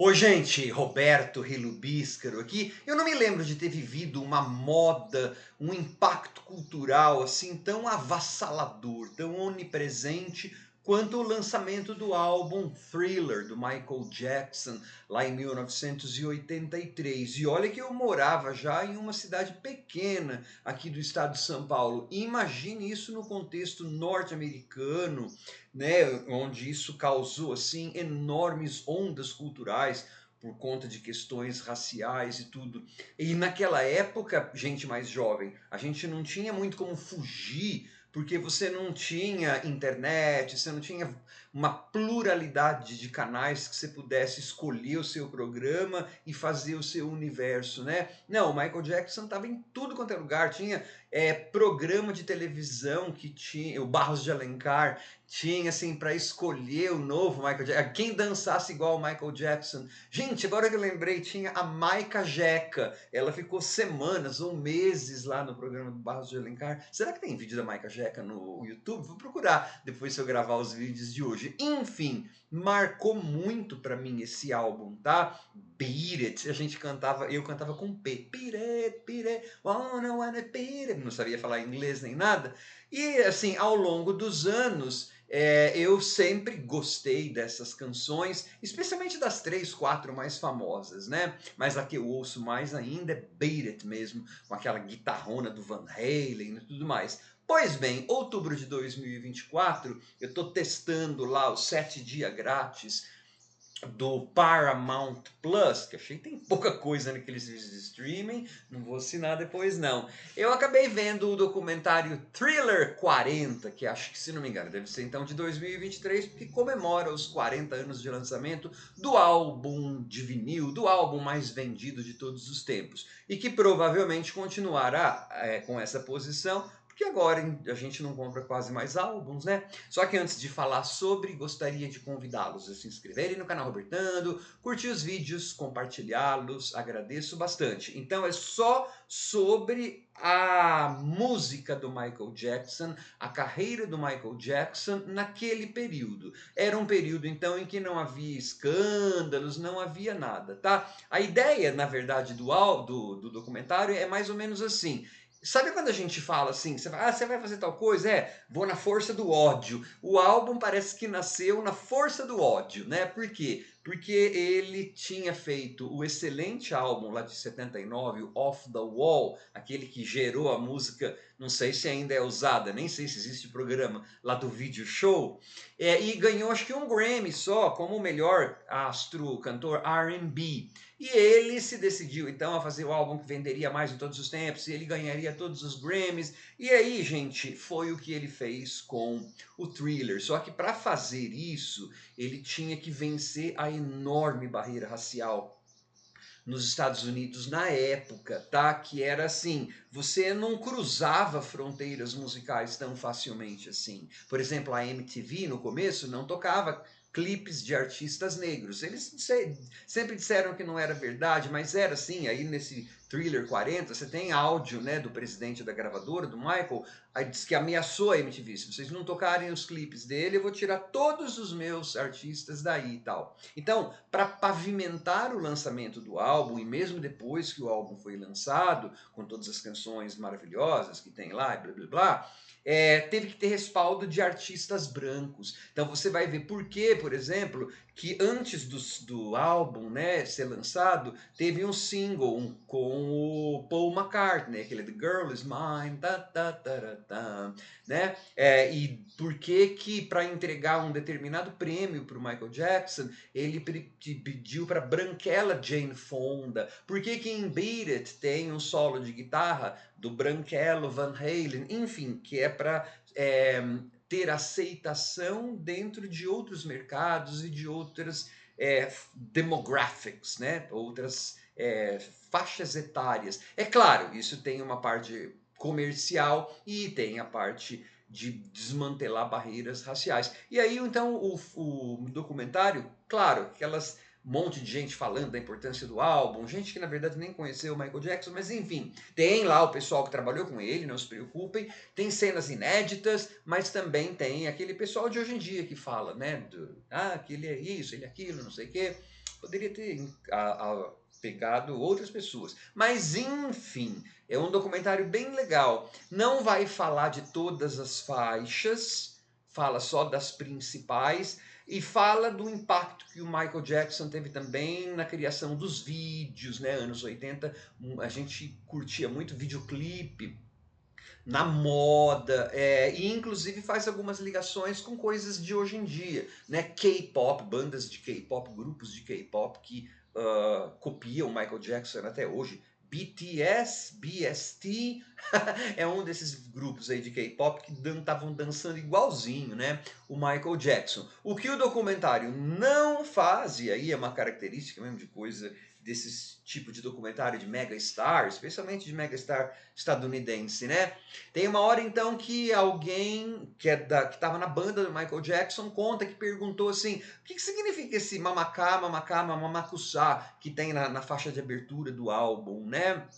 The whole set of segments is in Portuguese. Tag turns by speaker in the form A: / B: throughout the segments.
A: Oi, gente, Roberto Relubíscaro aqui. Eu não me lembro de ter vivido uma moda, um impacto cultural assim tão avassalador, tão onipresente quanto o lançamento do álbum Thriller do Michael Jackson lá em 1983. E olha que eu morava já em uma cidade pequena aqui do estado de São Paulo. E imagine isso no contexto norte-americano, né, onde isso causou assim enormes ondas culturais por conta de questões raciais e tudo. E naquela época, gente mais jovem, a gente não tinha muito como fugir, porque você não tinha internet, você não tinha uma pluralidade de canais que você pudesse escolher o seu programa e fazer o seu universo, né? Não, o Michael Jackson estava em tudo quanto é lugar, tinha programa de televisão que tinha, o Barros de Alencar tinha assim para escolher o novo Michael Jackson, quem dançasse igual o Michael Jackson. Gente, agora que eu lembrei, tinha a Maica Jeca. Ela ficou semanas ou meses lá no programa do Barros de Alencar. Será que tem vídeo da Maica Jeca no YouTube? Vou procurar depois se eu gravar os vídeos de hoje. Enfim, marcou muito para mim esse álbum, tá? Beat It, a gente cantava, eu cantava com P. Beat it, wanna beat it. Não sabia falar inglês nem nada. E assim, ao longo dos anos, eu sempre gostei dessas canções, especialmente das três, quatro mais famosas, né? Mas a que eu ouço mais ainda é Beat It mesmo, com aquela guitarrona do Van Halen e tudo mais. Pois bem, outubro de 2024, eu estou testando lá os 7 dias grátis do Paramount Plus, que achei que tem pouca coisa naqueles vídeos de streaming, não vou assinar depois não. Eu acabei vendo o documentário Thriller 40, que acho que, se não me engano, deve ser então de 2023, porque comemora os 40 anos de lançamento do álbum de vinil, do álbum mais vendido de todos os tempos, e que provavelmente continuará com essa posição, porque agora a gente não compra quase mais álbuns, né? Só que antes de falar sobre, gostaria de convidá-los a se inscreverem no canal Robertando, curtir os vídeos, compartilhá-los, agradeço bastante. Então é só sobre a música do Michael Jackson, a carreira do Michael Jackson naquele período. Era um período então em que não havia escândalos, não havia nada, tá? A ideia, na verdade, do documentário é mais ou menos assim. Sabe quando a gente fala assim, você vai fazer tal coisa? Vou na força do ódio. O álbum parece que nasceu na força do ódio, né? Por quê? Porque ele tinha feito o excelente álbum lá de 79, o Off the Wall, aquele que gerou a música, não sei se ainda é usada, nem sei se existe programa lá do Video Show, e ganhou acho que um Grammy só, como o melhor astro cantor R&B. E ele se decidiu então a fazer o álbum que venderia mais em todos os tempos, e ele ganharia todos os Grammys. E aí, gente, foi o que ele fez com o Thriller. Só que para fazer isso, ele tinha que vencer a enorme barreira racial nos Estados Unidos na época, tá? Que era assim, você não cruzava fronteiras musicais tão facilmente assim. Por exemplo, a MTV no começo não tocava clipes de artistas negros. Eles sempre disseram que não era verdade, mas era assim. Aí nesse Thriller 40, você tem áudio, né, do presidente da gravadora, do Michael, aí diz que ameaçou a MTV, se vocês não tocarem os clipes dele, eu vou tirar todos os meus artistas daí e tal. Então, para pavimentar o lançamento do álbum, e mesmo depois que o álbum foi lançado, com todas as canções maravilhosas que tem lá, e blá blá blá, teve que ter respaldo de artistas brancos. Então você vai ver por que, por exemplo, que antes do álbum, né, ser lançado, teve um single com o Paul McCartney, aquele The Girl Is Mine, né? E por que para entregar um determinado prêmio para o Michael Jackson, ele pediu para Branquela Jane Fonda? Por que em Beat It tem um solo de guitarra do Branquelo Van Halen? Enfim, que é para ter aceitação dentro de outros mercados e de outras demographics, né? Outras faixas etárias. É claro, isso tem uma parte comercial e tem a parte de desmantelar barreiras raciais. E aí, então, o documentário, claro, aquelas monte de gente falando da importância do álbum, gente que na verdade nem conheceu o Michael Jackson, mas enfim, tem lá o pessoal que trabalhou com ele, não se preocupem, tem cenas inéditas, mas também tem aquele pessoal de hoje em dia que fala, né, que ele é isso, ele é aquilo, não sei o quê. poderia ter pegado outras pessoas. Mas enfim, é um documentário bem legal. Não vai falar de todas as faixas, fala só das principais e fala do impacto que o Michael Jackson teve também na criação dos vídeos, né? Anos 80, a gente curtia muito videoclipe na moda, e inclusive faz algumas ligações com coisas de hoje em dia, né? K-pop, bandas de K-pop, grupos de K-pop que copiam Michael Jackson até hoje. BTS, BST, é um desses grupos aí de K-pop que estavam dançando igualzinho, né? O Michael Jackson. O que o documentário não faz, e aí é uma característica mesmo de coisa desses tipo de documentário de mega star, especialmente de mega star estadunidense, né? Tem uma hora então que alguém que estava na banda do Michael Jackson conta que perguntou assim: o que significa esse mamacá, mamacá, mamacuçá que tem na faixa de abertura do álbum, né?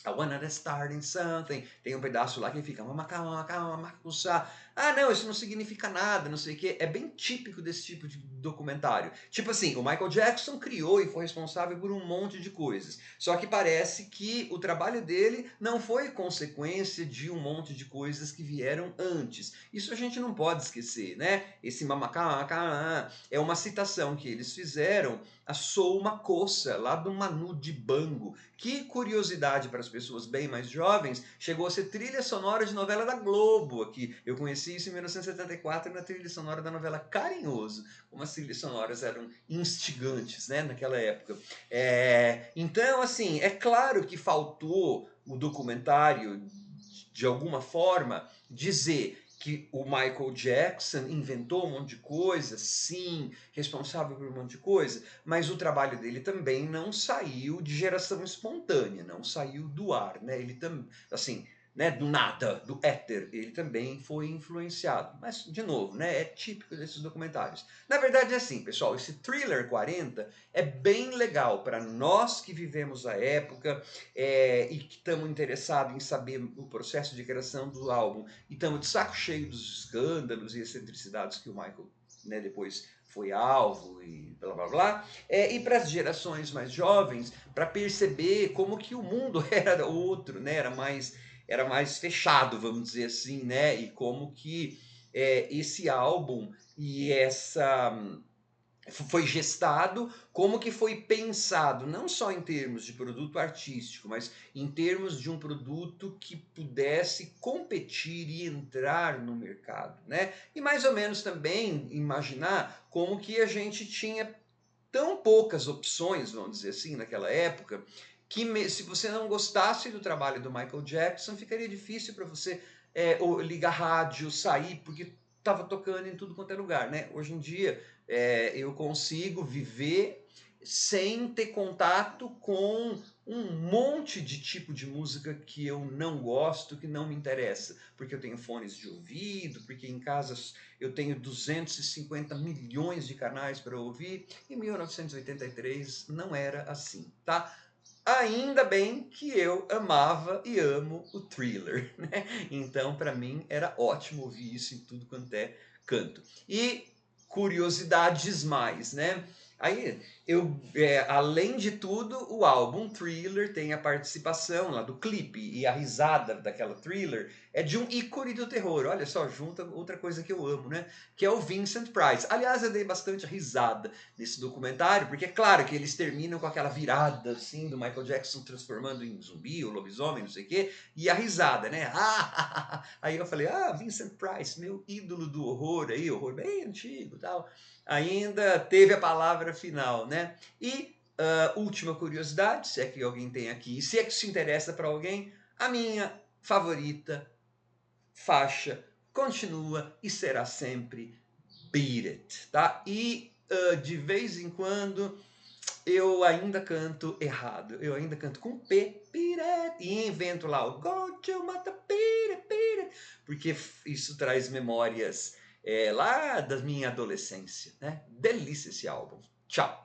A: I wanna start something. Tem um pedaço lá que fica mamacá, mamacá, mamacuçá. Ah, não, isso não significa nada, não sei o quê. É bem típico desse tipo de documentário. Tipo assim, o Michael Jackson criou e foi responsável por um monte de coisas. Só que parece que o trabalho dele não foi consequência de um monte de coisas que vieram antes. Isso a gente não pode esquecer, né? Esse mamacá, mamacá, é uma citação que eles fizeram a Sou uma Coça, lá do Manu Dibango. Que curiosidade para as pessoas bem mais jovens, chegou a ser trilha sonora de novela da Globo aqui. Eu conheci isso em 1974 na trilha sonora da novela Carinhoso. Como as trilhas sonoras eram instigantes, né, naquela época. Então, assim, é claro que faltou o documentário, de alguma forma, dizer que o Michael Jackson inventou um monte de coisa, sim, responsável por um monte de coisa, mas o trabalho dele também não saiu de geração espontânea, não saiu do ar, né? Ele também, assim, né, do nada, do éter, ele também foi influenciado. Mas, de novo, né, é típico desses documentários. Na verdade é assim, pessoal, esse Thriller 40 é bem legal para nós que vivemos a época e que estamos interessados em saber o processo de criação do álbum e estamos de saco cheio dos escândalos e excentricidades que o Michael, né, depois foi alvo e blá blá blá, e para as gerações mais jovens, para perceber como que o mundo era outro, né, era mais fechado, vamos dizer assim, né, e como que esse álbum e essa foi gestado, como que foi pensado, não só em termos de produto artístico, mas em termos de um produto que pudesse competir e entrar no mercado, né? E mais ou menos também imaginar como que a gente tinha tão poucas opções, vamos dizer assim, naquela época, que se você não gostasse do trabalho do Michael Jackson, ficaria difícil para você ligar rádio, sair, porque estava tocando em tudo quanto é lugar, né? Hoje em dia eu consigo viver sem ter contato com um monte de tipo de música que eu não gosto, que não me interessa, porque eu tenho fones de ouvido, porque em casa eu tenho 250 milhões de canais para ouvir. Em 1983 não era assim, tá? Ainda bem que eu amava e amo o Thriller, né? Então, para mim, era ótimo ouvir isso em tudo quanto é canto. E curiosidades mais, né? Aí, além de tudo, o álbum Thriller tem a participação lá do clipe e a risada daquela Thriller é de um ícone do terror. Olha só, junta outra coisa que eu amo, né? Que é o Vincent Price. Aliás, eu dei bastante risada nesse documentário, porque é claro que eles terminam com aquela virada assim do Michael Jackson transformando em zumbi ou lobisomem, não sei o quê, e a risada, né? Aí eu falei, Vincent Price, meu ídolo do horror aí, horror bem antigo, tal. Ainda teve a palavra final, né? E última curiosidade, se é que alguém tem aqui, se é que se interessa para alguém, a minha favorita faixa continua e será sempre Beat It, tá? E de vez em quando eu ainda canto errado, eu ainda canto com P, Beat It, e invento lá o Go to Mata Beat It, Beat It, porque isso traz memórias lá da minha adolescência, né? Delícia esse álbum. Tchau!